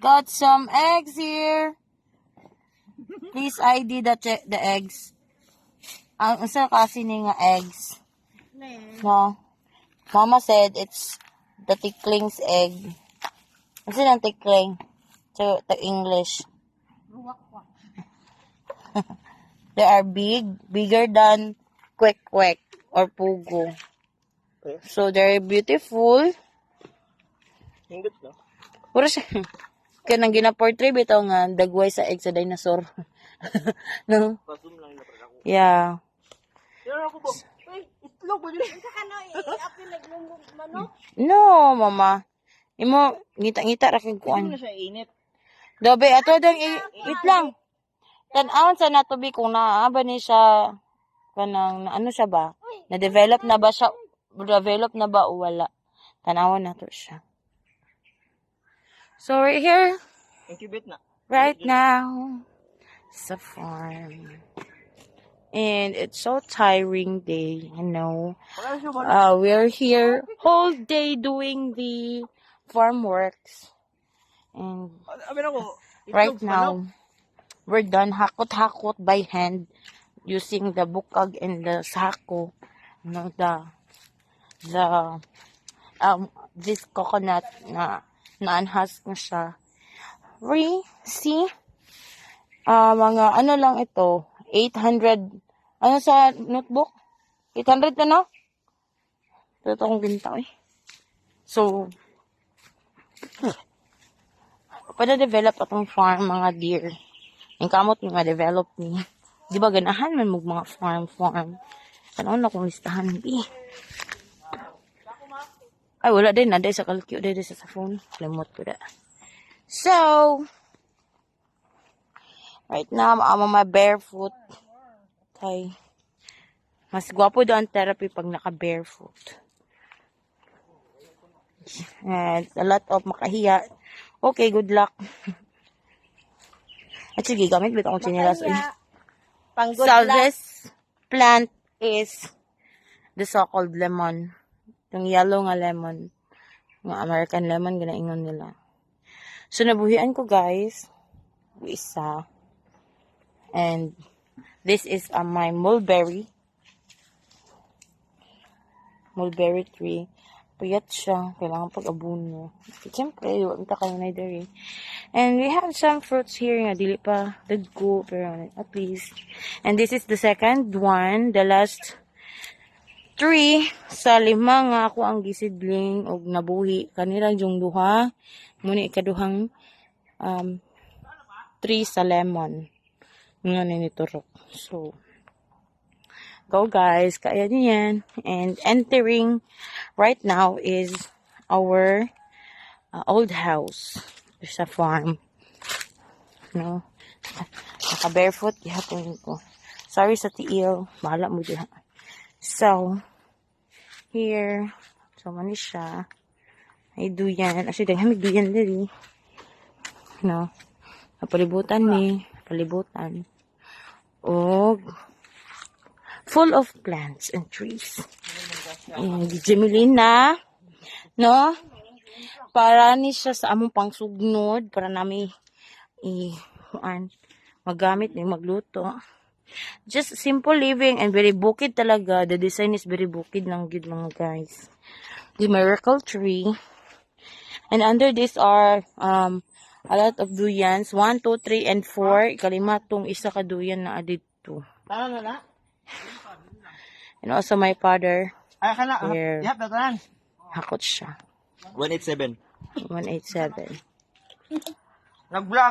got some eggs here. Please ID the eggs. Ang isa kasi ni nga eggs. No. Mama said it's the tickling's egg. Kasi ng tickling. So, the English. They are bigger than kwek-kwek or pugo. So, they're beautiful. Hinggot no? Puro siya. Kaya nang gina-portray bitaw nga dagway sa egg sa dinosaur. No? Pasum lang na pagkako. Yeah. Pero ako ba? Ay, itlog ba dili? Apil naglungog manok. No, mama. Imo, ngita-ngita ra kag Hindi kuan. na siya init. Dobe, ato dang wait lang. Tan-awon sa natubi kung naaba ni siya kanang ano siya ba? Na-develop na ba siya? Develop na ba o wala? Tan-awon na to siya. So, we're here Incubate na. right now sa farm. And it's so tiring day, you know. Wala siya ba? We're here whole day doing the farm works. And Abi na ko. right now, we're done hakot-hakot by hand using the bukag and the sako. No, this coconut na na-unhusk na siya. See? Mga ano lang ito, 800, ano sa notebook? 800 na no? Ito akong ginta eh. So, pada-develop atong farm, mga deer. Ang kamot nga develop ni. Di ba ganahan man mag mga farm. Ano na kung listahan ni. Ay, wala din. Naday sa kalkyo. Naday sa phone. Limot ko da. So, right now, I'm on my barefoot. Okay. Mas gwapo doon therapy pag naka-barefoot. And a lot of makahiya. Okay, good luck. At sige, gamit ba akong sinilas? Pang-good So, luck. this plant is the so-called lemon. Yung yellow nga lemon. Yung American lemon, ganaingon nila. So, nabuhian ko, guys. Isa. And, this is my mulberry. Mulberry tree. Puyat siya. Kailangan pag-abuno. Siyempre, wala kayo na diri. And we have some fruits here nga dili pa dagko pero at least. And this is the second one, the last 3 sa 5 nga ako ang gisidling og nabuhi kanila yung duha. Muna ikaduhang 3 sa lemon. Nga niniturok. So, go guys, kaya niyo yan. And entering right now is our old house sa farm. No? Naka-barefoot, gihapon ko. Sorry sa tiil, bahala mo diha. So, here, so mani siya. Ay duyan, actually daghan duyan diri. No? Napalibutan ni, palibutan. Og full of plants and trees. And Jemeline na, no? Para ni siya sa among pangsugnod, para nami magamit ni magluto. Just simple living and very bukid talaga. The design is very bukid lang gid mga guys. The miracle tree. And under this are a lot of duyans. 1, 2, 3, and 4. Ikalima tong isa ka duyan na adito. Tara na. And also my father. Ay, kana. Here. Yap, dataran. Hakot siya. 187. 187. Nag-vlog.